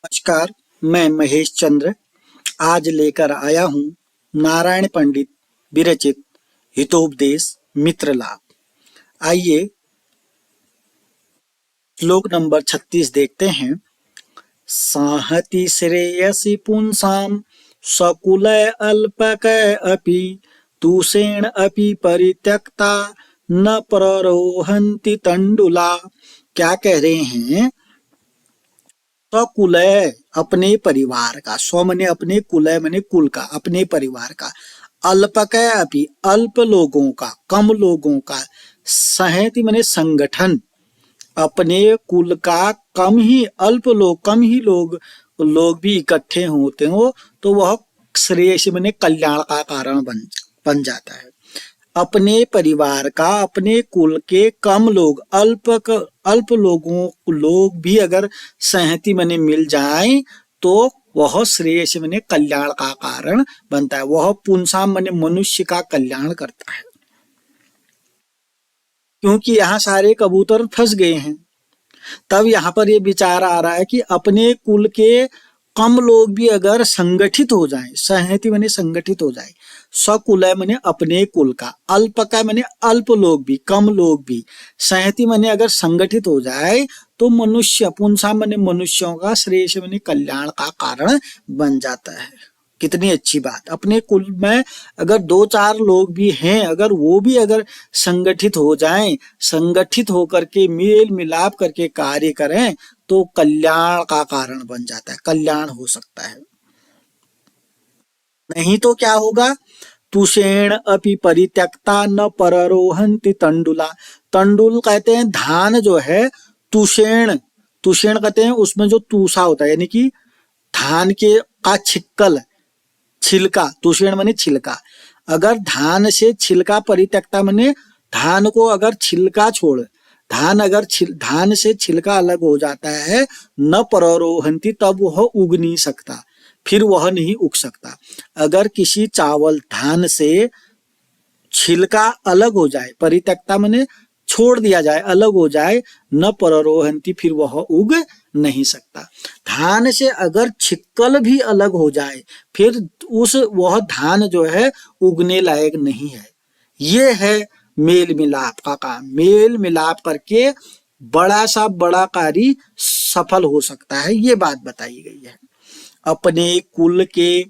नमस्कार। मैं महेश चंद्र आज लेकर आया हूँ नारायण पंडित विरचित हितोपदेश मित्र लाभ। आइए श्लोक नंबर 36 देखते हैं। साहति श्रेयसि पुंसाम सकुलय अल्पकय अपि तुषेण अपि परित्यक्ता न प्ररोहन्ति तंडुला। क्या कह रहे हैं? स्वकुलय अपने परिवार का, स्व मने अपने, कुलय मने कुल का, अपने परिवार का, अल्पकय अपि अल्प लोगों का, कम लोगों का, सहति मने संगठन, अपने कुल का कम ही अल्प लोग, कम ही लोग भी इकट्ठे होते हो तो वह श्रेयस मने कल्याण का कारण बन जाता है। अपने परिवार का, अपने कुल के कम लोग, अल्प लोग भी अगर सहमति मने मिल जाए तो वह श्रेयस मने कल्याण का कारण बनता है। वह पुंसाम मने मनुष्य का कल्याण करता है। क्योंकि यहाँ सारे कबूतर फंस गए हैं, तब यहाँ पर ये विचार आ रहा है कि अपने कुल के कम लोग भी अगर संगठित हो जाएं, सहमति मने संगठित हो जाए, सकुलय मने अपने कुल का, अल्पकय मने अल्प लोग भी, कम लोग भी, सहमति मने अगर संगठित हो जाए तो मनुष्य, पुंसा मने मनुष्यों का, श्रेयस मने कल्याण का कारण बन जाता है। कितनी अच्छी बात। अपने कुल में अगर दो चार लोग भी हैं, अगर वो भी अगर संगठित हो जाएं, संगठित होकर के मेल मिलाप करके कार्य करें तो कल्याण का कारण बन जाता है, कल्याण हो सकता है। नहीं तो क्या होगा? तुषेण अपि परित्यक्ता न पररोहन्ति तंडुला। तंडुल कहते हैं धान जो है, तुषेण, तुषेण कहते हैं उसमें जो तूसा होता है, यानी कि धान के का छिक्कल, छिलका, तुषेण मने छिलका। अगर धान से छिलका परित्यक्ता मने धान को अगर छिलका छोड़, धान से छिलका अलग हो जाता है, न पररोहन्ति, तब वह उग नहीं सकता, फिर वह नहीं उग सकता। अगर किसी चावल, धान से छिलका अलग हो जाए, परित्यक्ता मने छोड़ दिया जाए, अलग हो जाए, न पररोहन्ति, फिर वह उग नहीं सकता। धान से अगर छिक्कल भी अलग हो जाए फिर वह धान जो है उगने लायक नहीं है। ये है मेल मिलाप का काम। मेल मिलाप करके बड़ा सा बड़ा कार्य सफल हो सकता है, ये बात बताई गई है। अपने कुल के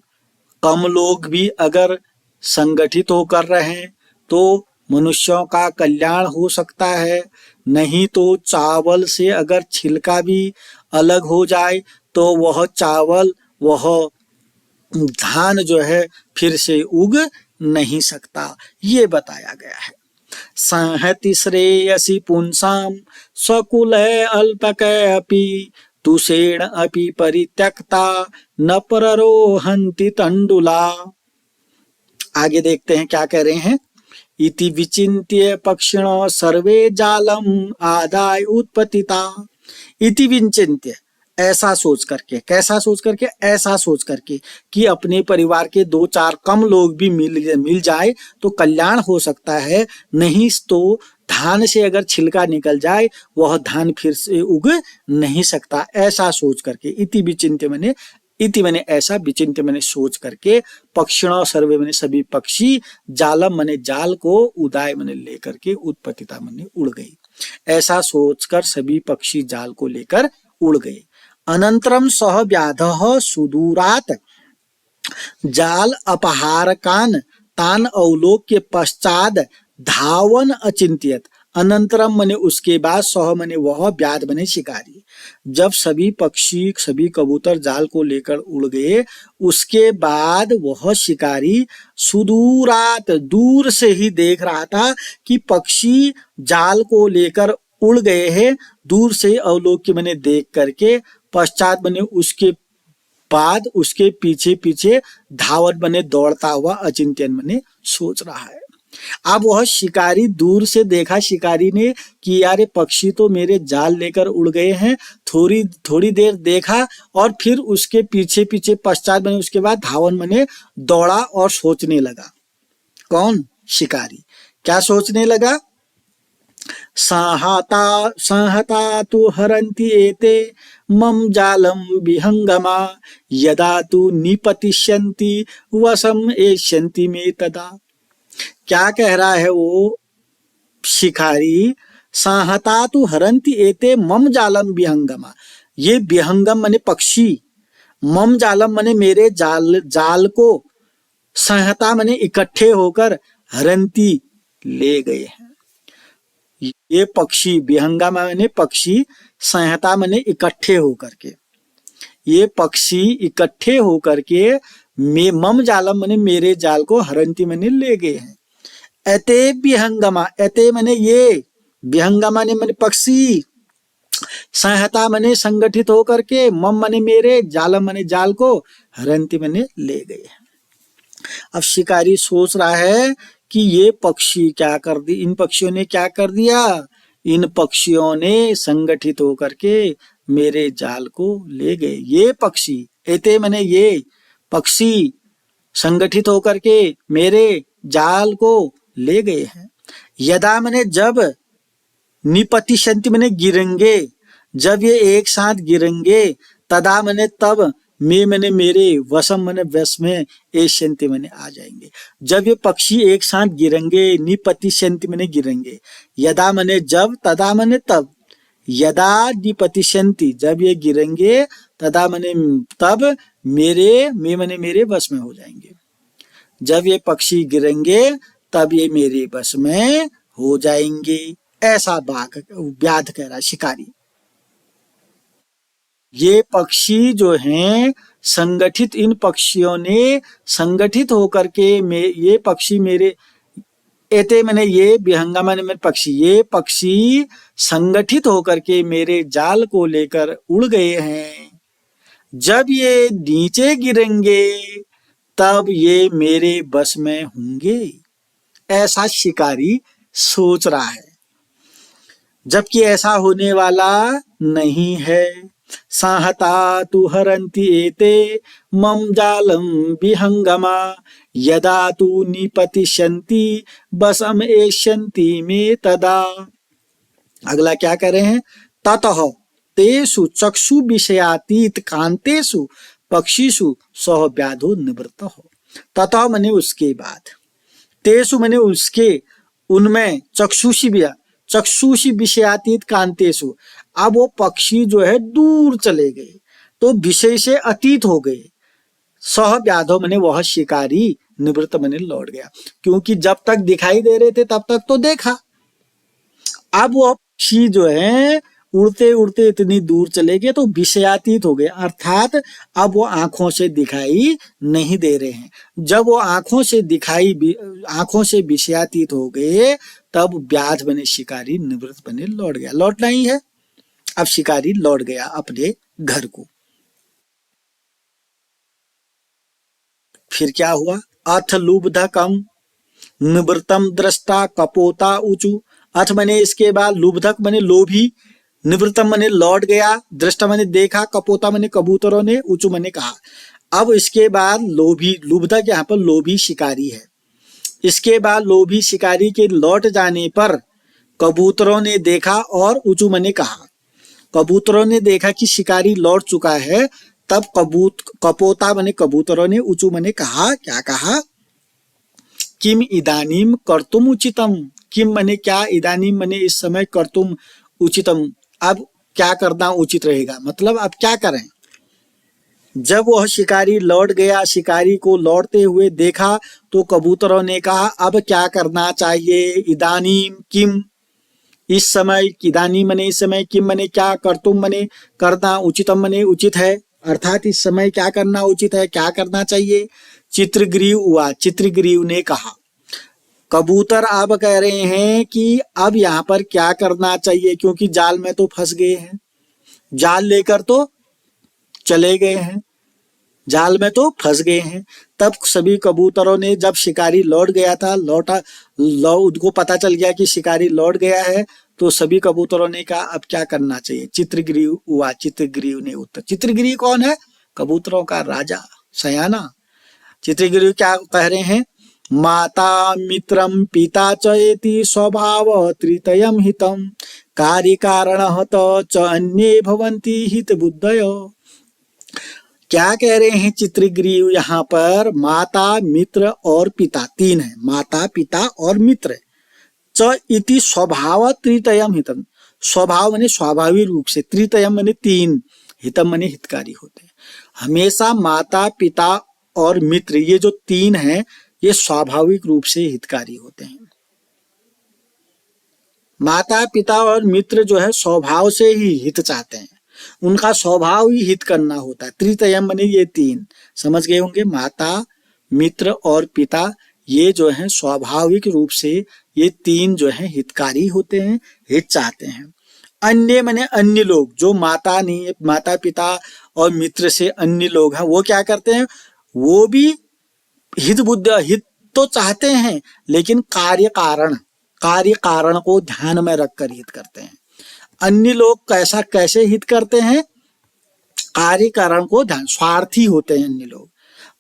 कम लोग भी अगर संगठित होकर रहें तो मनुष्यों का कल्याण हो सकता है। नहीं तो चावल से अगर छिलका भी अलग हो जाए तो वह चावल, वह धान जो है फिर से उग नहीं सकता, ये बताया गया है। संहति श्रेयसि पुंसाम स्वकुलय अल्पकय अपि तुषेण अपि परित्यक्ता न पररोहन्ति तंडुला। आगे देखते हैं क्या कह रहे हैं। इति विचिन्त्य पक्षिणो सर्वे जालम आदाय उत्पतिता। इति विचिन्त्य, ऐसा सोच करके, कैसा सोच करके? ऐसा सोच करके कि अपने परिवार के दो चार कम लोग भी मिल जाए तो कल्याण हो सकता है। नहीं तो धान से अगर छिलका निकल जाए वह धान फिर से उग नहीं सकता। ऐसा सोच करके, इति विचिन्त्य मने, इति मने ऐसा, विचिन्त्य मने सोच करके, पक्षिणों सर्वे मने सभी पक्षी, जालम मने जाल को, उदाय मने लेकर के, उत्पतिता मने उड़ गई। ऐसा सोचकर सभी पक्षी जाल को लेकर उड़ गए। अनंतरम सह व्याधः सुदूरात जाल अपहारकान तान अवलोक्य पश्चाद धावन अचिंत्यत। अनंतरम मने उसके बाद, सह मने वह, व्याध मने शिकारी। जब सभी पक्षी, सभी कबूतर जाल को लेकर उड़ गए, उसके बाद वह शिकारी सुदूरात, दूर से ही देख रहा था कि पक्षी जाल को लेकर उड़ गए हैं। दूर से अवलोक्य मने देख करके, पश्चात बने उसके बाद, उसके पीछे पीछे, धावत बने दौड़ता हुआ, अचिंत्यन बने सोच रहा है। अब वह शिकारी दूर से देखा, शिकारी ने कि यार पक्षी तो मेरे जाल लेकर उड़ गए हैं। थोड़ी देर देखा और फिर उसके पीछे पीछे, पश्चात बने उसके बाद धावन बने दौड़ा और सोचने लगा। कौन? शिकारी। क्या सोचने लगा? संहता संहता तु हरन्ति एते मम जालम विहंगमा यदा तु निपतिष्यन्ति वशम एष्यन्ति मे तदा। क्या कह रहा है वो शिकारी? संहता तु हरन्ति एते मम जालम विहंगमा, ये विहंगम माने पक्षी, मम जालम माने मेरे जाल जाल को, संहता माने इकट्ठे होकर, हरंती ले गए हैं। ये पक्षी, विहंगा माने पक्षी, संहता माने इकट्ठे होकर के, ये पक्षी इकट्ठे होकर के मम जालम माने मेरे जाल को, हरंती माने ले गए हैं। एते विहंगमा, एते माने ये, विहंगमा माने पक्षी, संहता माने संगठित होकर के, मम माने मेरे, जालम माने जाल को, हरंती माने ले गए हैं। अब शिकारी सोच रहा है कि ये पक्षी क्या कर दी, इन पक्षियों ने क्या कर दिया? इन पक्षियों ने संगठित होकर के मेरे जाल को ले गए। ये पक्षी, एते माने ये पक्षी, संगठित होकर के मेरे जाल को ले गए हैं। यदा माने जब, निपतिशंति माने गिरेंगे, जब ये एक साथ गिरेंगे, तदा माने तब, मे माने मेरे, वसम माने वश में, एष्यन्ति माने आ जाएंगे। जब ये पक्षी एक साथ गिरेंगे, निपतिशंति माने गिरेंगे, यदा माने जब, तदा माने तब, यदा निपतिशंति जब ये गिरेंगे, तदा माने तब, मेरे, मे माने मेरे वश में हो जाएंगे। जब ये पक्षी गिरेंगे तब ये मेरे वश में हो जाएंगे। ऐसा बाघ व्याध कह रहा है, शिकारी। ये पक्षी जो हैं संगठित, इन पक्षियों ने संगठित होकर के ये पक्षी मेरे, एते मैंने ये, विहंगा मैंने पक्षी, ये पक्षी संगठित होकर के मेरे जाल को लेकर उड़ गए हैं। जब ये नीचे गिरेंगे तब ये मेरे बस में होंगे। ऐसा शिकारी सोच रहा है, जबकि ऐसा होने वाला नहीं है। संहता तु हरन्ति एते मम जालम विहंगमा यदा तु निपतिष्यन्ति बसम एष्यन्ति मे तदा। अगला क्या कह रहे हैं? ततः तेषु चक्षु विषयातीत कांतेषु पक्षीषु सह व्याधो निवृत्तः। ततः माने उसके बाद, तेषु माने उसके, उनमें, चक्षुषी विषयातीत कांतेषु, अब वो पक्षी जो है दूर चले गए तो विषय से अतीत हो गए। सह व्याधो माने वह शिकारी, निवृत्त माने लौट गया, क्योंकि जब तक दिखाई दे रहे थे तब तक तो देखा, अब वो पक्षी जो है उड़ते उड़ते इतनी दूर चले गए तो विषयातीत हो गए, अर्थात अब वो आंखों से दिखाई नहीं दे रहे हैं। जब वो आंखों से विषयातीत हो गए तब व्याध बने शिकारी, निवृत्त बने लौट गया। लौटना ही है, अब शिकारी लौट गया अपने घर को। फिर क्या हुआ? अथ लुब्धकम निवृत्तम दृष्टा कपोता ऊचु। अथ मने इसके बाद, लुब्धक मने लोभी, निवृत्तम मने लौट गया, दृष्टा मने देखा, कपोता मने कबूतरों ने, ऊचु मने कहा। अब इसके बाद लोभी, लुब्धक यहाँ पर लोभी शिकारी है। इसके बाद लोभी शिकारी के लौट जाने पर कबूतरों ने देखा और ऊचु मने कहा। कबूतरों ने देखा कि शिकारी लौट चुका है, तब कपोता मने कबूतरों ने, ऊचु मने कहा। क्या कहा? किम इदानीम कर्तुम उचितम। किम मने क्या, इदानीम मने इस समय, कर्तुम उचितम, अब क्या करना उचित रहेगा, मतलब अब क्या करें। जब वह शिकारी लौट गया, शिकारी को लौटते हुए देखा तो कबूतरों ने कहा अब क्या करना चाहिए। इदानीम किम, इस समय, इदानीम मने इस समय, किम मने क्या, कर्तुम मने करना, उचितम मने उचित है, अर्थात इस समय क्या करना उचित है, क्या करना चाहिए। चित्रग्रीव हुआ, चित्रग्रीव ने कहा। कबूतर अब कह रहे हैं कि अब यहाँ पर क्या करना चाहिए, क्योंकि जाल में तो फंस गए हैं, जाल लेकर तो चले गए हैं, जाल में तो फंस गए हैं। तब सभी कबूतरों ने, जब शिकारी लौट गया था, उनको पता चल गया कि शिकारी लौट गया है, तो सभी कबूतरों ने कहा अब क्या करना चाहिए। चित्रग्रीव हुआ, चित्रग्रीव ने उत्तर। चित्रग्रीव कौन है? कबूतरों का राजा, सयाना। चित्रग्रीव क्या कह रहे हैं? माता मित्रं पिता च एति स्वभाव त्रितयं हितं कार्यकारणः च अन्ये भवन्ति हित बुद्धयो। क्या कह रहे हैं चित्रग्रीव यहाँ पर? माता मित्र और पिता तीन है, माता पिता और मित्र। च इति स्वभाव त्रितयम हितम, स्वभाव माने स्वाभाविक रूप से, त्रितयम माने तीन, हितम माने हितकारी होते हैं। हमेशा माता पिता और मित्र ये जो तीन हैं ये स्वाभाविक रूप से हितकारी होते हैं। माता पिता और मित्र जो है स्वभाव से ही हित चाहते हैं, उनका स्वभाव ही हित करना होता है। त्रितयम माने ये तीन, समझ गए होंगे। माता मित्र और पिता ये जो है स्वाभाविक रूप से ये तीन जो है हितकारी होते हैं, हित चाहते हैं। अन्य माने अन्य लोग, जो माता नहीं, माता पिता और मित्र से अन्य लोग हैं, वो क्या करते हैं? वो भी हित बुद्धि, हित तो चाहते हैं लेकिन कार्य कारण को ध्यान में रखकर हित करते हैं। अन्य लोग कैसे हित करते हैं? कार्य कारण को ध्यान, स्वार्थी होते हैं अन्य लोग,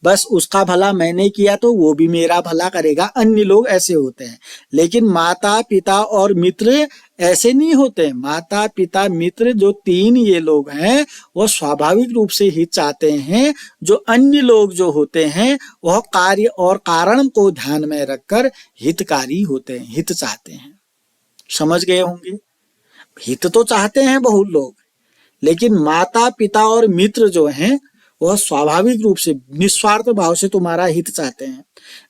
बस उसका भला मैंने किया तो वो भी मेरा भला करेगा, अन्य लोग ऐसे होते हैं। लेकिन माता पिता और मित्र ऐसे नहीं होते। माता पिता मित्र जो तीन ये लोग हैं वो स्वाभाविक रूप से हित चाहते हैं। जो अन्य लोग जो होते हैं वह कार्य और कारण को ध्यान में रखकर हितकारी होते हैं, हित चाहते हैं। समझ गए होंगे। हित तो चाहते हैं बहुत लोग, लेकिन माता पिता और मित्र जो हैं वह स्वाभाविक रूप से निस्वार्थ भाव से तुम्हारा हित चाहते हैं।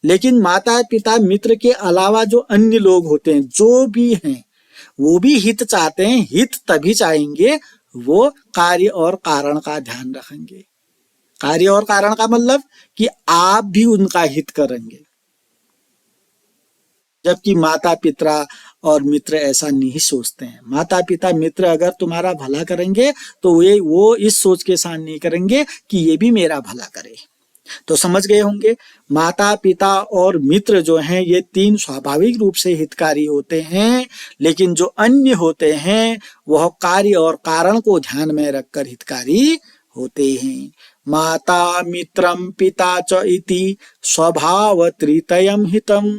लेकिन माता पिता मित्र के अलावा जो अन्य लोग होते हैं, जो भी हैं, वो भी हित चाहते हैं। हित तभी चाहेंगे वो कार्य और कारण का ध्यान रखेंगे। कार्य और कारण का मतलब कि आप भी उनका हित करेंगे। जबकि माता पिता और मित्र ऐसा नहीं सोचते हैं। माता पिता मित्र अगर तुम्हारा भला करेंगे तो वो इस सोच के साथ नहीं करेंगे कि ये भी मेरा भला करे। तो समझ गए होंगे, माता पिता और मित्र जो हैं ये तीन स्वाभाविक रूप से हितकारी होते हैं, लेकिन जो अन्य होते हैं वह कार्य और कारण को ध्यान में रखकर हितकारी होते हैं। माता मित्रम पिता च इति स्वभाव त्रितयम हितम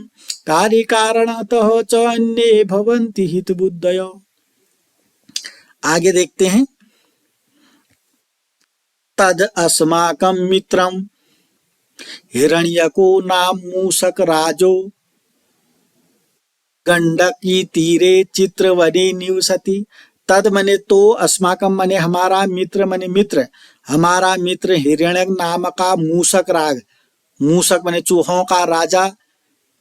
कार्य कारणतः च अन्ये भवन्ति हित बुद्धयो। आगे देखते हैं। तद अस्माकं मित्रम हिरण्यको नाम मूषक राजो गंडकी तीरे चित्रवने निवसति। तद मने तो, अस्माकम मने हमारा, मित्र मने मित्र, हमारा मित्र हिरण्यक नाम का मूषक राज, मूषक मने चूहों का राजा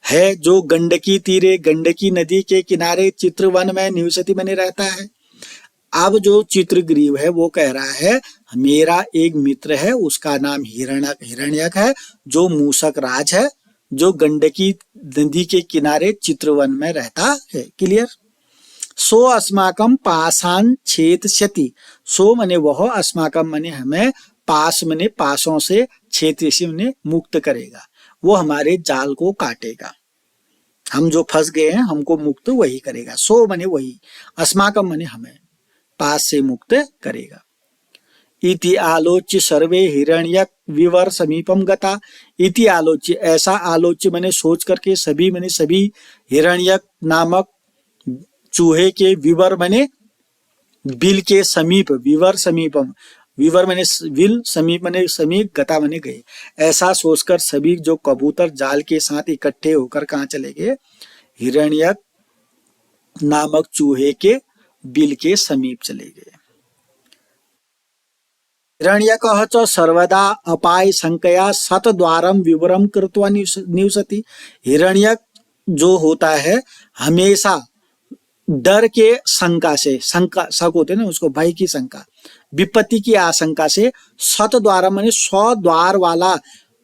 है, जो गंडकी तीरे, गंडकी नदी के किनारे, चित्रवन में, निवसति मने रहता है। अब जो चित्रग्रीव है वो कह रहा है मेरा एक मित्र है, उसका नाम हिरण्यक है, जो मूषक राज है, जो गंडकी नदी के किनारे चित्रवन में रहता है। क्लियर। सो अस्माकम पाषाण छेदयति। सो मने वह, अस्माकम मने हमें, पास मने पासों से, छेदयति मने मुक्त करेगा, वो हमारे जाल को काटेगा, हम जो फंस गए हैं हमको मुक्त वही करेगा। सो मने वही, अस्माकम मने हमें, पास से मुक्त करेगा। इति आलोच्य सर्वे हिरण्यक विवर समीपम गता। इति आलोच्य, ऐसा आलोच्य मने सोच करके, सभी मने सभी, हिरण्यक नामक चूहे के, विवर मने बिल के समीप, विवर समीपम, विवर मने विल, समीप मने समीप, गता मने गए। ऐसा सोचकर सभी जो कबूतर जाल के साथ इकट्ठे होकर कहाँ चले गए? हिरण्यक नामक चूहे के बिल के समीप चले गए। हिरण्यकः च सर्वदा अपाय शंकया शतद्वारम विवरम कृत्वा निवसति। हिरण्यक जो होता है हमेशा डर के शंका से, शंका शक होते ना उसको, भय की शंका, विपत्ति की आशंका से, शतद्वार माने 100 द्वार वाला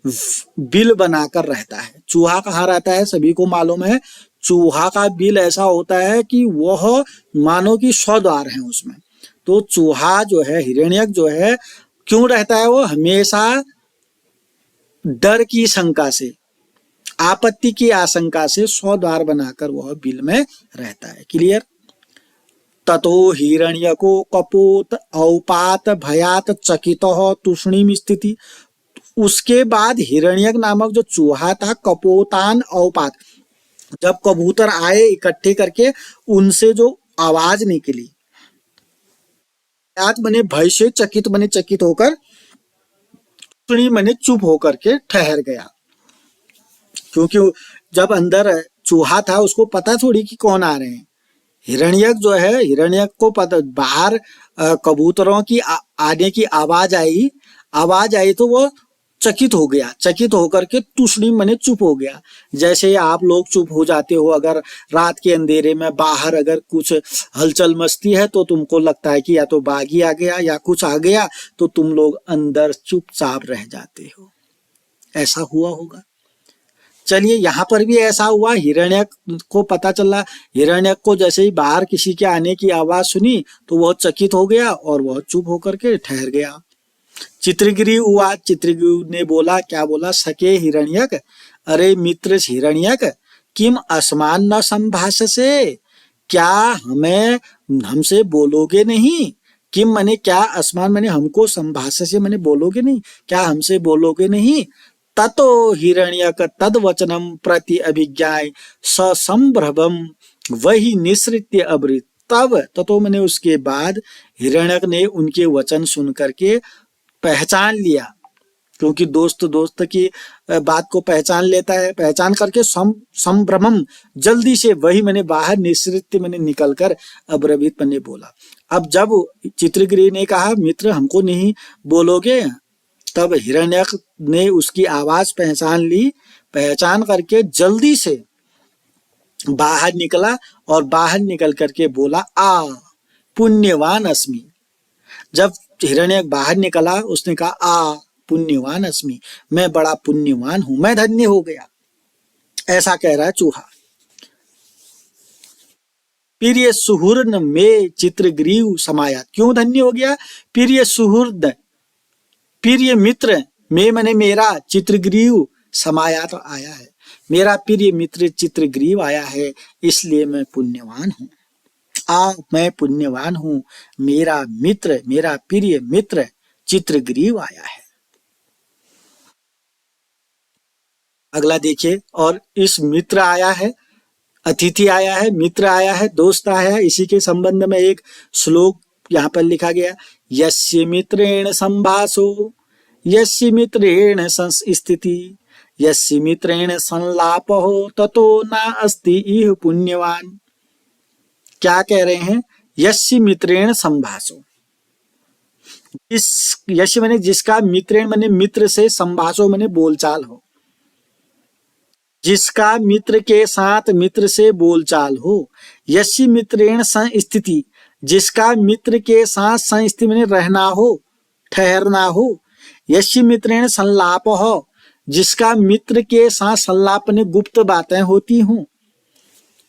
बिल बनाकर रहता है। चूहा कहाँ रहता है सभी को मालूम है। चूहा का बिल ऐसा होता है कि वह मानो कि 100 द्वार हैं उसमें। तो चूहा जो है, हिरण्यक जो है, क्यों रहता है? वो हमेशा डर की शंका से, आपत्ति की आशंका से 100 द्वार बनाकर वह बिल में रहता है। क्लियर। ततो हिरण्यको कपोत औपात भयात चकितः तूष्णीम स्थिति। उसके बाद हिरण्यक नामक जो चूहा था, कपोतान औपात, जब कबूतर आए इकट्ठे करके, उनसे जो आवाज निकली, मैंने भय से चकित, मैंने चकित होकर, मैंने चुप होकर के ठहर गया। क्योंकि जब अंदर चूहा था उसको पता थोड़ी कि कौन आ रहे हैं। हिरण्यक जो है, हिरण्यक को पता, बाहर कबूतरों की आने की आवाज आई तो वो चकित हो गया। चकित होकर के तुषड़ी मने चुप हो गया। जैसे आप लोग चुप हो जाते हो अगर रात के अंधेरे में बाहर अगर कुछ हलचल मचती है तो तुमको लगता है कि या तो बागी आ गया या कुछ आ गया, तो तुम लोग अंदर चुपचाप रह जाते हो। ऐसा हुआ होगा। चलिए यहाँ पर भी ऐसा हुआ। हिरण्यक को पता चला, हिरण्यक को जैसे ही बाहर किसी के आने की आवाज सुनी तो वह चकित हो गया और वह चुप होकर के ठहर गया। चित्रगिरी हुआ, चित्रगिरी ने बोला, क्या बोला? सके हिरण्यक, अरे मित्र हिरण्यक, किम असमान न संभाषसे, क्या हमसे बोलोगे नहीं? किम मने क्या, असमान मने हमको, संभाषसे मने बोलोगे नहीं, क्या हमसे बोलोगे नहीं? ततो हिरण्यक तद वचनम प्रति अभिज्ञाय ससंभ्रमम वही निसृत्य अब्रित। तब ततो मैंने उसके बाद हिरण्यक ने उनके वचन सुन करके पहचान लिया, क्योंकि दोस्त की बात को पहचान लेता है, पहचान करके संभ्रमम जल्दी से, वही मैंने बाहर, निसृत्य मैंने निकलकर, अब्रवीत मैंने बोला। अब जब चित्रगिरी ने कहा मित्र हमको नहीं बोलोगे, तब हिरण्यक ने उसकी आवाज पहचान ली, पहचान करके जल्दी से बाहर निकला और बाहर निकल करके बोला, आ पुण्यवान अस्मि। जब हिरण्यक बाहर निकला उसने कहा, आ पुण्यवान अस्मि, मैं बड़ा पुण्यवान हूं, मैं धन्य हो गया। ऐसा कह रहा है चूहा। प्रिय सुहृद में चित्रग्रीव समाया, क्यों धन्य हो गया? प्रिय सुहृद, प्रिय मित्र में मने मेरा, चित्रग्रीव समाया तो आया है, मेरा प्रिय मित्र चित्रग्रीव आया है, इसलिए मैं पुण्यवान हूं। मैं पुण्यवान हूं, मेरा मित्र, मेरा प्रिय मित्र चित्रग्रीव आया है। अगला देखिए, और इस मित्र आया है, अतिथि आया है, मित्र आया है, दोस्त आया है, इसी के संबंध में एक श्लोक यहाँ पर लिखा गया, यस्य मित्रेण संभाषो यस्य मित्रेण संस्थिति यस्य मित्रेण संलापो ततो न अस्ति इह पुण्यवान। क्या कह रहे हैं? यस्य मित्रेण संभाषो, इस यस्य मैंने जिसका, मित्रेण मैंने मित्र से, संभाषो मैंने बोलचाल हो, जिसका मित्र के साथ, मित्र से बोलचाल हो। यस्य मित्रेण संस्थिति, जिसका मित्र के साथ संस्थिति में रहना हो, ठहरना हो। यस्य मित्रेण संलाप हो, जिसका मित्र के साथ संलाप ने गुप्त बातें होती हूं।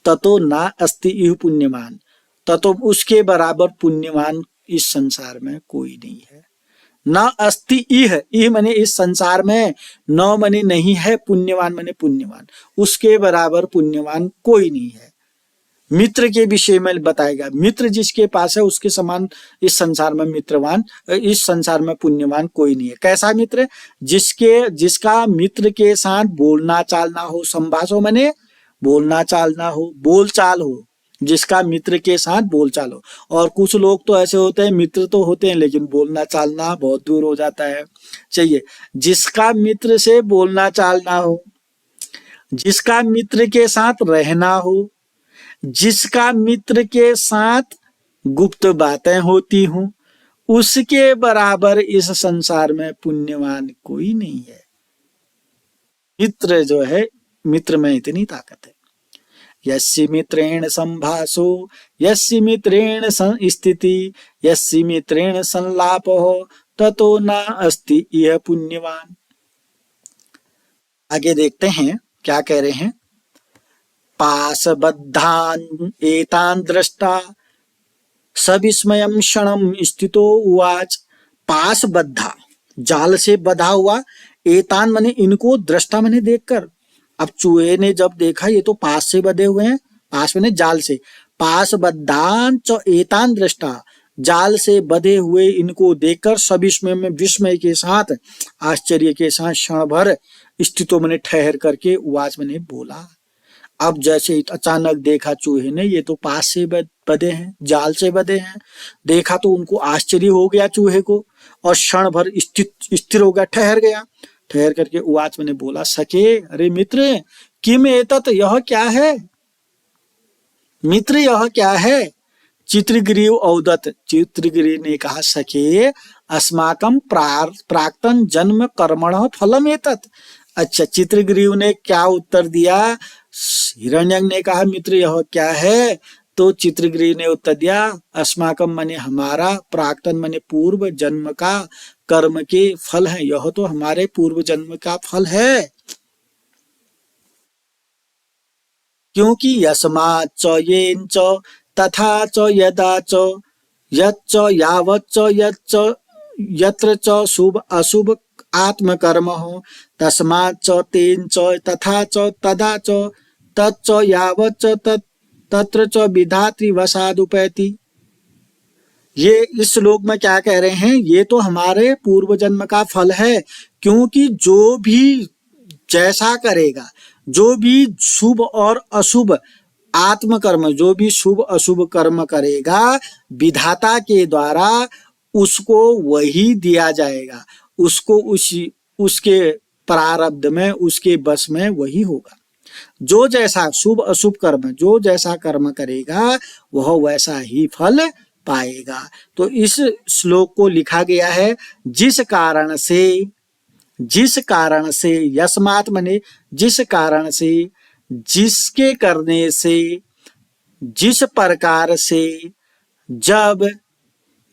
ततो ना अस्ति इह पुण्यवान, ततो उसके बराबर पुण्यवान इस संसार में कोई नहीं है। न अस्ति इह मने इस संसार में, न मने नहीं है, पुण्यवान मने पुण्यवान, उसके बराबर पुण्यवान कोई नहीं है। मित्र के विषय में बताएगा, मित्र जिसके पास है उसके समान इस संसार में मित्रवान, इस संसार में पुण्यवान कोई नहीं है। कैसा मित्र? जिसका मित्र के साथ बोलना चालना हो, संभाषो मने बोलना चालना हो, बोलचाल हो, जिसका मित्र के साथ बोलचाल हो। और कुछ लोग तो ऐसे होते हैं, मित्र तो होते हैं लेकिन बोलना चालना बहुत दूर हो जाता है। चाहिए जिसका मित्र से बोलना चालना हो, जिसका मित्र के साथ रहना हो, जिसका मित्र के साथ गुप्त बातें होती हों, उसके बराबर इस संसार में पुण्यवान कोई नहीं है। मित्र जो है, मित्र में इतनी ताकत है। यस्य मित्रेण संभाषो यस्य मित्रेण संस्थिति यस्य मित्रेण संलापो ततो न अस्ति इह पुण्यवान। आगे देखते हैं क्या कह रहे हैं। पाशबद्धान एतान दृष्टा सविस्मयं क्षणं स्थितो उवाच। पाशबद्धा, जाल से बधा हुआ, एतान मने इनको, दृष्टा मने देखकर। अब चूहे ने जब देखा ये तो पास से बधे हुए हैं, पास मने जाल से, पाशबद्धान च एतान दृष्टा, जाल से बंधे हुए इनको देखकर सब इसमें विस्मय के साथ, आश्चर्य के साथ क्षण भर स्थितो मैंने ठहर करके उवाच मैंने बोला। अब जैसे अचानक देखा चूहे ने, ये तो पास से बंधे हैं, जाल से बंधे हैं, देखा तो उनको आश्चर्य हो गया चूहे को, और क्षण भर स्थिर हो गया, ठहर गया। ठहर करके उवाच मैंने बोला, सखे, अरे मित्र, किम एतत्, यह क्या है मित्र, यह क्या है। चित्रग्रीव औदत, चित्रग्रीव ने कहा, सखे, अस्माकं प्राक्तन जन्म कर्मणः फलम एतत्। अच्छा, चित्रग्रीव ने क्या उत्तर दिया। हिरण्यक ने कहा, मित्र यह क्या है। तो चित्रग्रीव ने उत्तर दिया, अस्माकम माने हमारा, प्राक्तन माने पूर्व जन्म का, कर्म के फल है, यह तो हमारे पूर्व जन्म का फल है। क्योंकि यस्मात् च येन च तथा च यदा च यच्च यावच्च यच्च यत्र च शुभ अशुभ आत्मकर्म हो, तस्मात् च तेन च तथा च तदा च तच्च यावच्च तत्र च विधात्री वसादुपैति। ये इस श्लोक में क्या कह रहे हैं, ये तो हमारे पूर्व जन्म का फल है, क्योंकि जो भी जैसा करेगा, जो भी शुभ और अशुभ आत्मकर्म, जो भी शुभ अशुभ कर्म करेगा, विधाता के द्वारा उसको वही दिया जाएगा, उसको उसके प्रारब्ध में, उसके बस में वही होगा। जो जैसा शुभ अशुभ कर्म, जो जैसा कर्म करेगा वह वैसा ही फल पाएगा। तो इस श्लोक को लिखा गया है, जिस कारण से यस्मात् माने जिस कारण से, जिसके करने से, जिस प्रकार से, जब,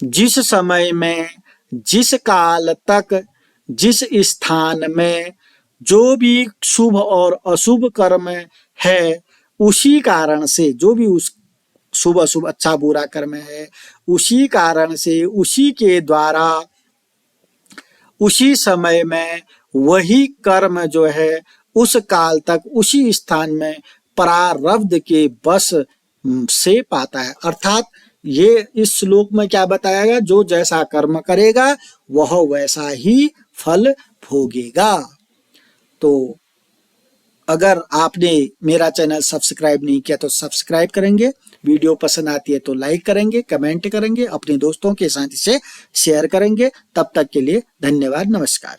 जिस समय में, जिस काल तक, जिस स्थान में जो भी शुभ और अशुभ कर्म है, उसी कारण से, जो भी उस शुभ अशुभ अच्छा बुरा कर्म है, उसी कारण से, उसी के द्वारा, उसी समय में वही कर्म जो है उस काल तक, उसी स्थान में प्रारब्ध के बस से पाता है। अर्थात ये इस श्लोक में क्या बताया गया, जो जैसा कर्म करेगा वह वैसा ही फल भोगेगा। तो अगर आपने मेरा चैनल सब्सक्राइब नहीं किया तो सब्सक्राइब करेंगे, वीडियो पसंद आती है तो लाइक करेंगे, कमेंट करेंगे, अपने दोस्तों के साथ इसे शेयर करेंगे। तब तक के लिए धन्यवाद, नमस्कार।